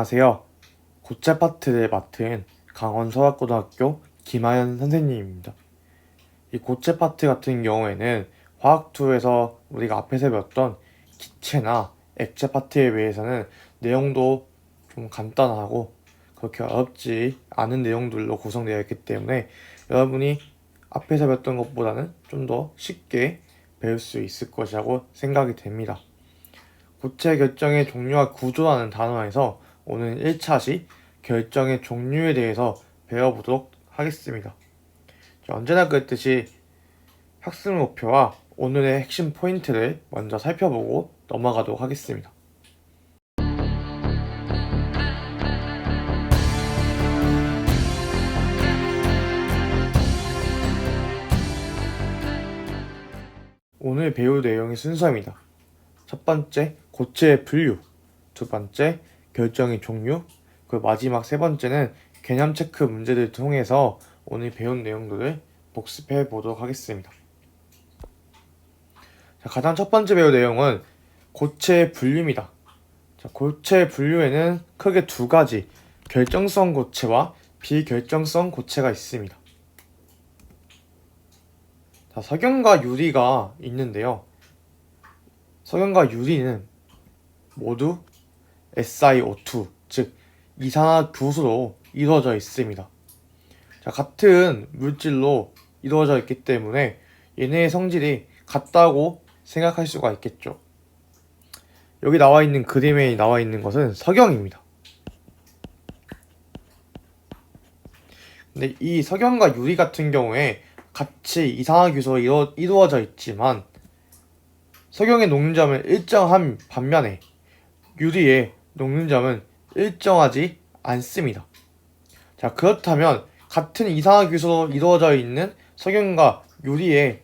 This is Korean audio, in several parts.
안녕하세요. 고체 파트를 맡은 강원서학고등학교 김하연 선생님입니다. 이 고체 파트 같은 경우에는 화학2에서 우리가 앞에서 배웠던 기체나 액체 파트에 비해서는 내용도 좀 간단하고 그렇게 어렵지 않은 내용들로 구성되어 있기 때문에 여러분이 앞에서 배웠던 것보다는 좀 더 쉽게 배울 수 있을 것이라고 생각이 됩니다. 고체 결정의 종류와 구조라는 단어에서 오늘 1차시 결정의 종류에 대해서 배워보도록 하겠습니다. 언제나 그랬듯이 학습 목표와 오늘의 핵심 포인트를 먼저 살펴보고 넘어가도록 하겠습니다. 오늘 배울 내용의 순서입니다. 첫 번째, 고체의 분류. 두 번째, 결정의 종류. 그리고 마지막 세 번째는 개념 체크 문제를 통해서 오늘 배운 내용들을 복습해 보도록 하겠습니다. 가장 첫 번째 배울 내용은 고체의 분류입니다. 고체의 분류에는 크게 두 가지, 결정성 고체와 비결정성 고체가 있습니다. 석연과 유리가 있는데요. 석연과 유리는 모두 SiO2, 즉 이산화탄소로 이루어져 있습니다. 같은 물질로 이루어져 있기 때문에 얘네의 성질이 같다고 생각할 수가 있겠죠. 여기 나와 있는 그림에 나와 있는 것은 석영입니다. 근데 이 석영과 유리 같은 경우에 같이 이산화탄소로 이루어져 있지만 석영의 녹는점은 일정한 반면에 유리의 녹는점은 일정하지 않습니다. 그렇다면 같은 이산화탄소로 이루어져 있는 석영과 유리의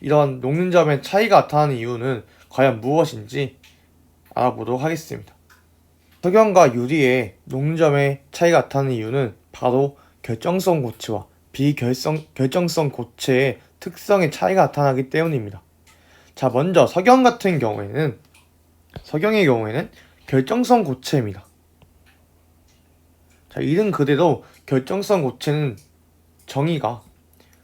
이런 녹는점의 차이가 나타나는 이유는 과연 무엇인지 알아보도록 하겠습니다. 석영과 유리의 녹는점의 차이가 나타나는 이유는 바로 결정성 고체와 비결정성 고체의 특성의 차이가 나타나기 때문입니다. 먼저 석영의 경우에는 결정성 고체입니다. 이름 그대로 결정성 고체는 정의가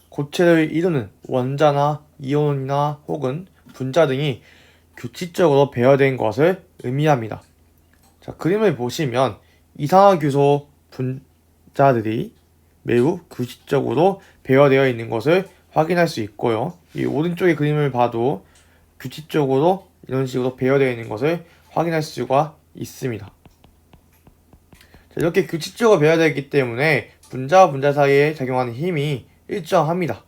고체를 이루는 원자나 이온이나 혹은 분자 등이 규칙적으로 배열된 것을 의미합니다. 그림을 보시면 이산화탄소 분자들이 매우 규칙적으로 배열되어 있는 것을 확인할 수 있고요. 이 오른쪽의 그림을 봐도 규칙적으로 이런 식으로 배열되어 있는 것을 확인할 수가 있습니다. 이렇게 규칙적으로 배열되어 있기 때문에 분자와 분자 사이에 작용하는 힘이 일정합니다.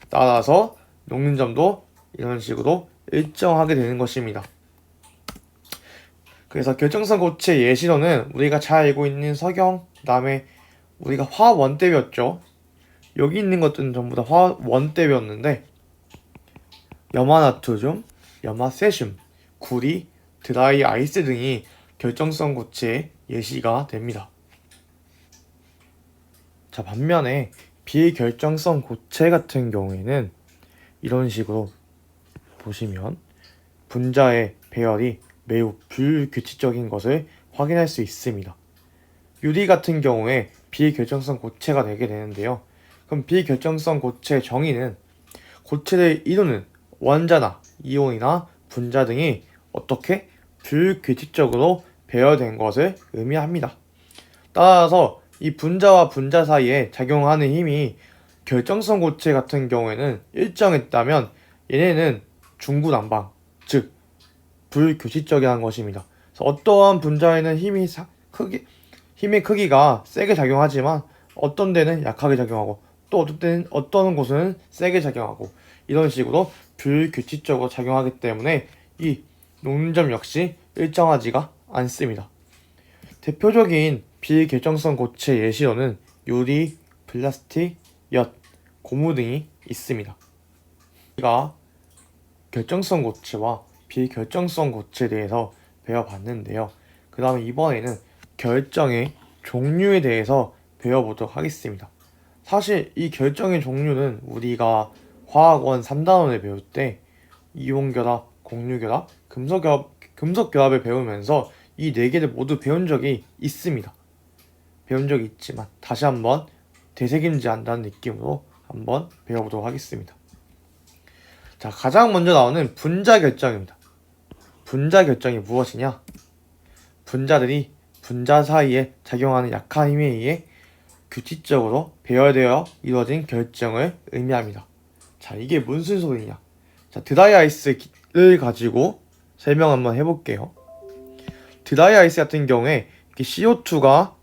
따라서 녹는점도 이런 식으로 일정하게 되는 것입니다. 그래서 결정성 고체 예시로는 우리가 잘 알고 있는 석영, 그 다음에 우리가 화학 원 때 배웠죠. 여기 있는 것들은 전부 다 화학 원 때 배웠는데 염화나트륨, 염화세슘, 구리, 드라이 아이스 등이 결정성 고체의 예시가 됩니다. 반면에 비결정성 고체 같은 경우에는 이런 식으로 보시면 분자의 배열이 매우 불규칙적인 것을 확인할 수 있습니다. 유리 같은 경우에 비결정성 고체가 되게 되는데요. 그럼 비결정성 고체의 정의는 고체를 이루는 원자나 이온이나 분자 등이 어떻게 불규칙적으로 배열된 것을 의미합니다. 따라서 이 분자와 분자 사이에 작용하는 힘이 결정성 고체 같은 경우에는 일정했다면 얘네는 중구난방, 즉 불규칙적이라는 것입니다. 그래서 어떠한 분자에는 힘의 크기가 세게 작용하지만 어떤 데는 약하게 작용하고 또 어떤 곳은 세게 작용하고 이런 식으로 불규칙적으로 작용하기 때문에 이 녹는점 역시 일정하지가 않습니다. 대표적인 비결정성 고체 예시로는 유리, 플라스틱, 엿, 고무 등이 있습니다. 우리가 결정성 고체와 비결정성 고체에 대해서 배워봤는데요. 그 다음에 이번에는 결정의 종류에 대해서 배워보도록 하겠습니다. 사실 이 결정의 종류는 우리가 화학원 3단원을 배울 때 이온결합, 공유결합, 금속결합을 배우면서 이 네 개를 모두 배운 적이 있습니다. 배운 적이 있지만 다시 한번 되새김질한다는 느낌으로 한번 배워보도록 하겠습니다. 자, 가장 먼저 나오는 분자 결정입니다. 분자 결정이 무엇이냐? 분자들이 분자 사이에 작용하는 약한 힘에 의해 규칙적으로 배열되어 이루어진 결정을 의미합니다. 자, 이게 무슨 소리냐? 자, 드라이 아이스를 가지고 설명 한번 해볼게요. 드라이 아이스 같은 경우에 CO2가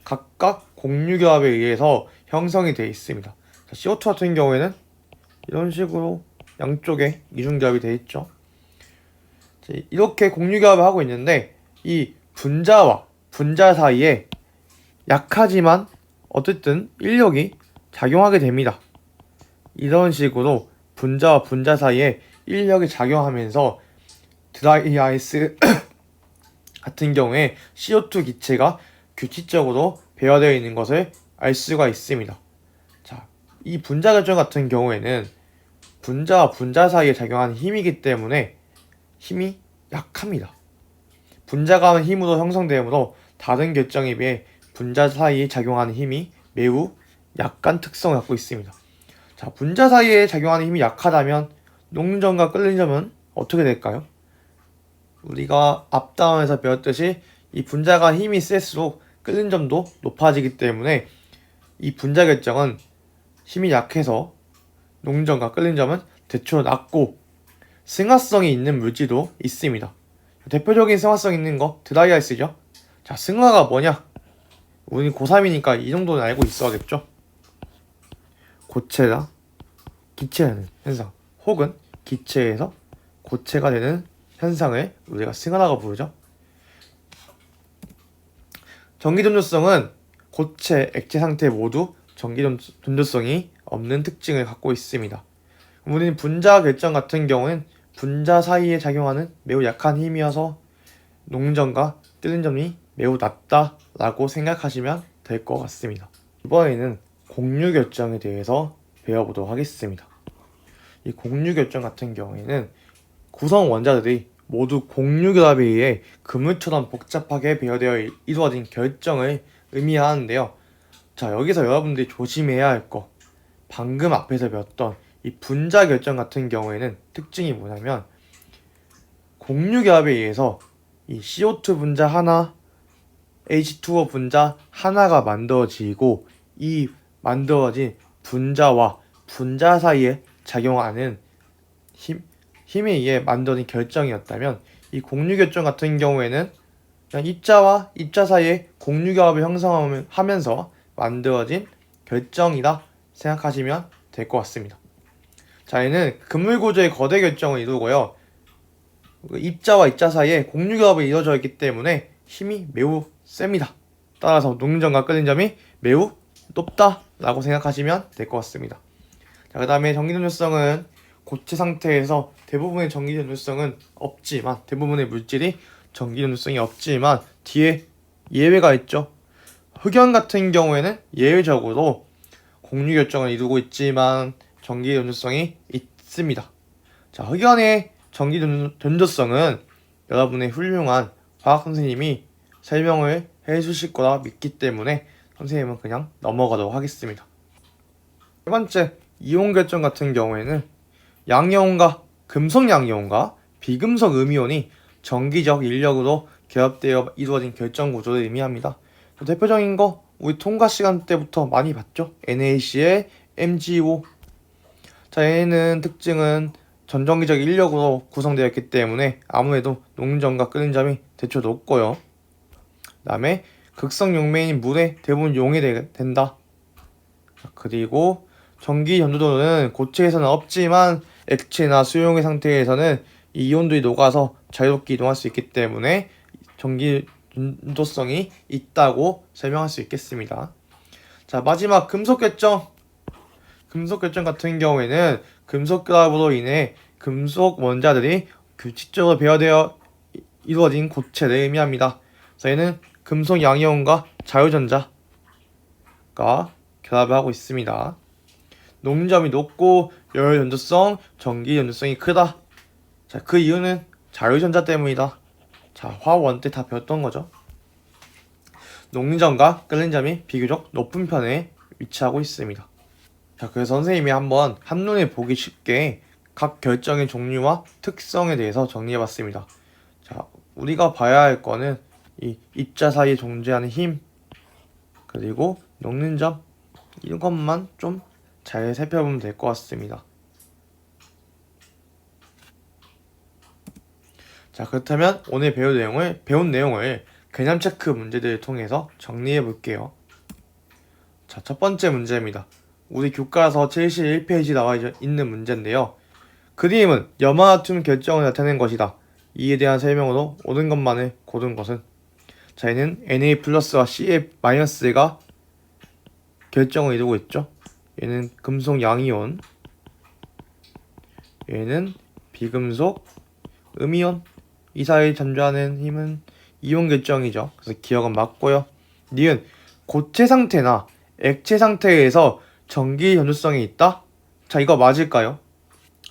각각 공유결합에 의해서 형성이 되어 있습니다. 자, CO2 같은 경우에는 이런 식으로 양쪽에 이중결합이 되어 있죠. 자, 이렇게 공유결합을 하고 있는데 이 분자와 분자 사이에 약하지만 어쨌든 인력이 작용하게 됩니다. 이런 식으로 분자와 분자 사이에 인력이 작용하면서 드라이 아이스 같은 경우에 CO2 기체가 규칙적으로 배열되어 있는 것을 알 수가 있습니다. 자, 이 분자 결정 같은 경우에는 분자와 분자 사이에 작용하는 힘이기 때문에 힘이 약합니다. 분자가 하는 힘으로 형성되므로 다른 결정에 비해 분자 사이에 작용하는 힘이 매우 약한 특성을 갖고 있습니다. 자, 분자 사이에 작용하는 힘이 약하다면 녹는 점과 끓는 점은 어떻게 될까요? 우리가 앞다운에서 배웠듯이 이 분자가 힘이 셀수록 끓는 점도 높아지기 때문에 이 분자 결정은 힘이 약해서 녹는 점과 끓는 점은 대체로 낮고 승화성이 있는 물질도 있습니다. 대표적인 승화성 있는 거 드라이 아이스죠. 자, 승화가 뭐냐? 우리 고3이니까 이 정도는 알고 있어야겠죠. 고체가 기체되는 현상 혹은 기체에서 고체가 되는 현상을 우리가 승화라고 부르죠. 전기전도성은 고체, 액체 상태 모두 전기전도성이 없는 특징을 갖고 있습니다. 우리는 분자 결정 같은 경우는 분자 사이에 작용하는 매우 약한 힘이어서 녹는 점과 끓는 점이 매우 낮다라고 생각하시면 될 것 같습니다. 이번에는 공유 결정에 대해서 배워보도록 하겠습니다. 이 공유 결정 같은 경우에는 구성 원자들이 모두 공유결합에 의해 그물처럼 복잡하게 배열되어 이루어진 결정을 의미하는데요. 자, 여기서 여러분들이 조심해야 할 거, 방금 앞에서 배웠던 이 분자 결정 같은 경우에는 특징이 뭐냐면 공유결합에 의해서 이 CO2 분자 하나, H2O 분자 하나가 만들어지고 이 만들어진 분자와 분자 사이에 작용하는 힘에 의해 만들어진 결정이었다면 이 공유결정 같은 경우에는 그냥 입자와 입자 사이에 공유결합을 형성하면서 만들어진 결정이다 생각하시면 될 것 같습니다. 자, 얘는 그물구조의 거대 결정을 이루고요. 입자와 입자 사이에 공유결합이 이루어져 있기 때문에 힘이 매우 셉니다. 따라서 녹는 점과 끓는 점이 매우 높다라고 생각하시면 될 것 같습니다. 자, 그 다음에 전기전도성은 고체 상태에서 대부분의 전기전도성은 없지만 대부분의 물질이 전기전도성이 없지만 뒤에 예외가 있죠. 흑연 같은 경우에는 예외적으로 공유결정을 이루고 있지만 전기전도성이 있습니다. 자, 흑연의 전기전도성은 여러분의 훌륭한 화학 선생님이 설명을 해주실 거라 믿기 때문에 선생님은 그냥 넘어가도록 하겠습니다. 세 번째, 이온 결정 같은 경우에는 양이온과 금속 양이온과 비금속 음이온이 전기적 인력으로 결합되어 이루어진 결정 구조를 의미합니다. 대표적인 거 우리 통과 시간 때부터 많이 봤죠. NaCl, MgO. 자, 얘는 특징은 전전기적 인력으로 구성되어 있기 때문에 아무래도 녹는 점과 끓는 점이 대체로 높고요. 그 다음에 극성 용매인 물에 대부분 용해된다. 그리고 전기 전도도는 고체에서는 없지만 액체나 수용의 상태에서는 이 이온들이 녹아서 자유롭게 이동할 수 있기 때문에 전기 전도성이 있다고 설명할 수 있겠습니다. 자, 마지막 금속 결정. 금속 결정 같은 경우에는 금속 결합으로 인해 금속 원자들이 규칙적으로 배열되어 이루어진 고체를 의미합니다. 저희는 금속 양이온과 자유전자가 결합을 하고 있습니다. 녹는 점이 높고 열 전도성, 전기 전도성이 크다. 자, 그 이유는 자유전자 때문이다. 자, 화학 원 때 다 배웠던 거죠. 녹는 점과 끓는 점이 비교적 높은 편에 위치하고 있습니다. 자, 그래서 선생님이 한번 한눈에 보기 쉽게 각 결정의 종류와 특성에 대해서 정리해봤습니다. 자, 우리가 봐야 할 거는 이 입자 사이에 존재하는 힘, 그리고 녹는 점, 이것만 좀 잘 살펴보면 될 것 같습니다. 자, 그렇다면 오늘 배운 내용을 개념 체크 문제들을 통해서 정리해 볼게요. 자, 첫 번째 문제입니다. 우리 교과서 71페이지 나와 있는 문제인데요. 그림은 염화나트륨 결정을 나타낸 것이다. 이에 대한 설명으로 옳은 것만을 고른 것은? 자, 얘는 Na 플러스와 Ca 마이너스가 결정을 이루고 있죠. 얘는 금속 양이온, 얘는 비금속 음이온. 이 사이에 존재하는 힘은 이온 결정이죠. 그래서 기억은 맞고요. 니은 고체 상태나 액체 상태에서 전기 전도성이 있다? 자, 이거 맞을까요?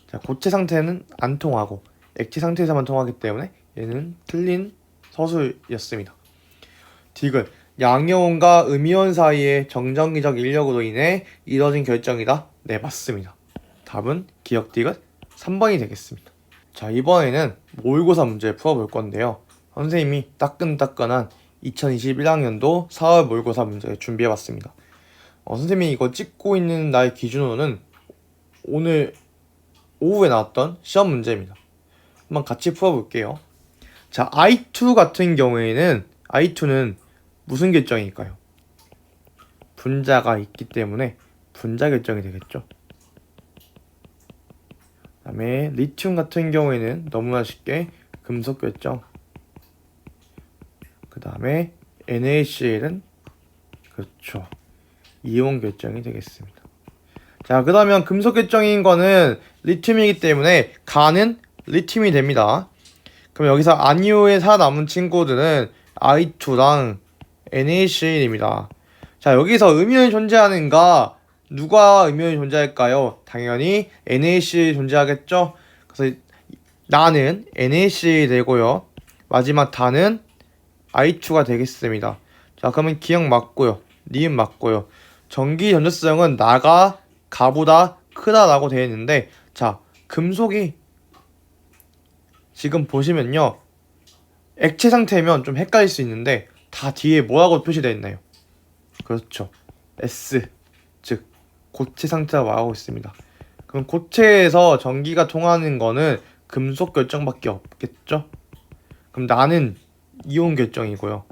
자, 고체 상태는 안 통하고 액체 상태에서만 통하기 때문에 얘는 틀린 서술이었습니다. 디귿 양이온과 음이온 사이의 정전기적 인력으로 인해 이뤄진 결정이다. 네, 맞습니다. 답은 기억 디귿 3번이 되겠습니다. 자, 이번에는 모의고사 문제 풀어볼 건데요. 선생님이 따끈따끈한 2021학년도 4월 모의고사 문제를 준비해봤습니다. 선생님이 이거 찍고 있는 날 기준으로는 오늘 오후에 나왔던 시험 문제입니다. 한번 같이 풀어볼게요. 자, I2 같은 경우에는 I2는 무슨 결정일까요? 분자가 있기 때문에 분자 결정이 되겠죠. 그 다음에 리튬 같은 경우에는 너무나 쉽게 금속 결정. 그 다음에 NaCl은 그렇죠, 이온 결정이 되겠습니다. 자, 그러면 금속 결정인 거는 리튬이기 때문에 가는 리튬이 됩니다. 그럼 여기서 아니오에 살아남은 친구들은 I2랑 NaCl입니다. 자, 여기서 음이온이 존재하는가? 누가 음이온이 존재할까요? 당연히 NaCl이 존재하겠죠? 그래서 나는 NaCl이 되고요. 마지막 다는 I2가 되겠습니다. 자, 그러면 기억 맞고요. 니은 맞고요. 전기 전도성은 나가 가보다 크다라고 되어 있는데, 자, 금속이 지금 보시면요, 액체 상태면 좀 헷갈릴 수 있는데 다 뒤에 뭐라고 표시되어 있나요? 그렇죠, S, 즉 고체 상태라고 말하고 있습니다. 그럼 고체에서 전기가 통하는 거는 금속 결정밖에 없겠죠? 그럼 나는 이온 결정이고요,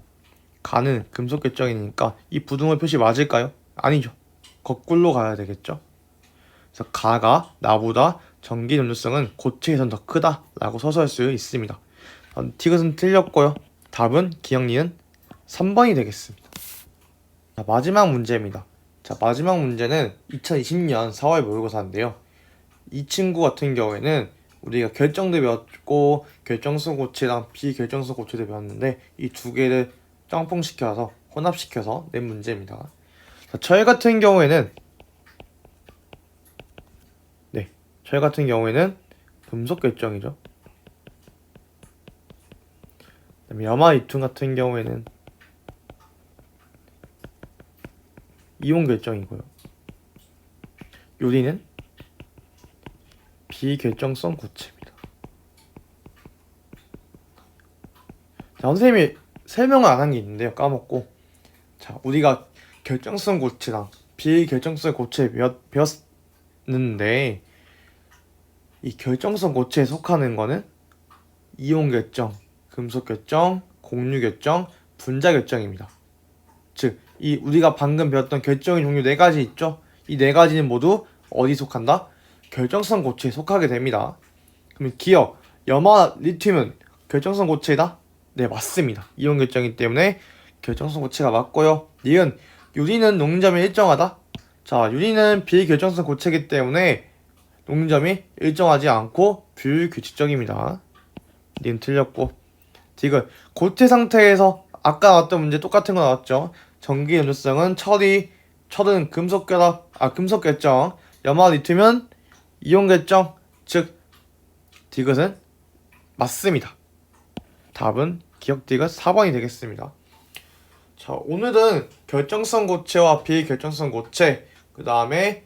가는 금속 결정이니까 이 부등호 표시 맞을까요? 아니죠. 거꾸로 가야 되겠죠. 그래서 가가 나보다 전기 전도성은 고체에선 더 크다 라고 서술할 수 있습니다. 디귿은 틀렸고요. 답은 기억 니은 3번이 되겠습니다. 자, 마지막 문제입니다. 자, 마지막 문제는 2020년 4월 모의고사인데요. 이 친구 같은 경우에는 우리가 결정도 배웠고 결정성 고체랑 비결정성 고체도 배웠는데 이 두 개를 짬뽕시켜서 혼합시켜서 낸 문제입니다. 자, 철 같은 경우에는 금속 결정이죠. 그다음에 염화이툰 같은 경우에는 이온 결정이고요. 요리는 비결정성 고체입니다. 자, 선생님이 설명을 안 한 게 있는데요, 까먹고. 자, 우리가 결정성 고체랑 비결정성 고체 배웠는데 이 결정성 고체에 속하는 거는 이온 결정, 금속 결정, 공유 결정, 분자 결정입니다. 즉, 이 우리가 방금 배웠던 결정의 종류 4가지 있죠? 이 4가지는 모두 어디 속한다? 결정성 고체에 속하게 됩니다. 그럼 기억, 염화 리튬은 결정성 고체다? 네, 맞습니다. 이온 결정이기 때문에 결정성 고체가 맞고요. 니은 유리는 녹점이 일정하다? 자, 유리는 비결정성 고체이기 때문에 녹점이 일정하지 않고 불규칙적입니다. 니은 틀렸고. 디귿 고체 상태에서 아까 나왔던 문제 똑같은 거 나왔죠. 전기 전도성은 철은 금속 결정, 염화 리튬은 이온 결정. 즉 디귿은 맞습니다. 답은 기억 디귿 4번이 되겠습니다. 자, 오늘은 결정성 고체와 비결정성 고체, 그 다음에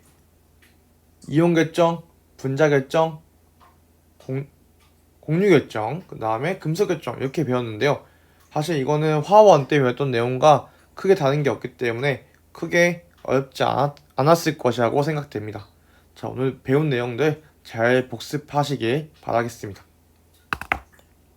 이온 결정, 분자 결정, 공유 결정, 그 다음에 금속 결정 이렇게 배웠는데요. 사실 이거는 화원 때 배웠던 내용과 크게 다른 게 없기 때문에 크게 어렵지 않았을 것이라고 생각됩니다. 자, 오늘 배운 내용들 잘 복습하시길 바라겠습니다.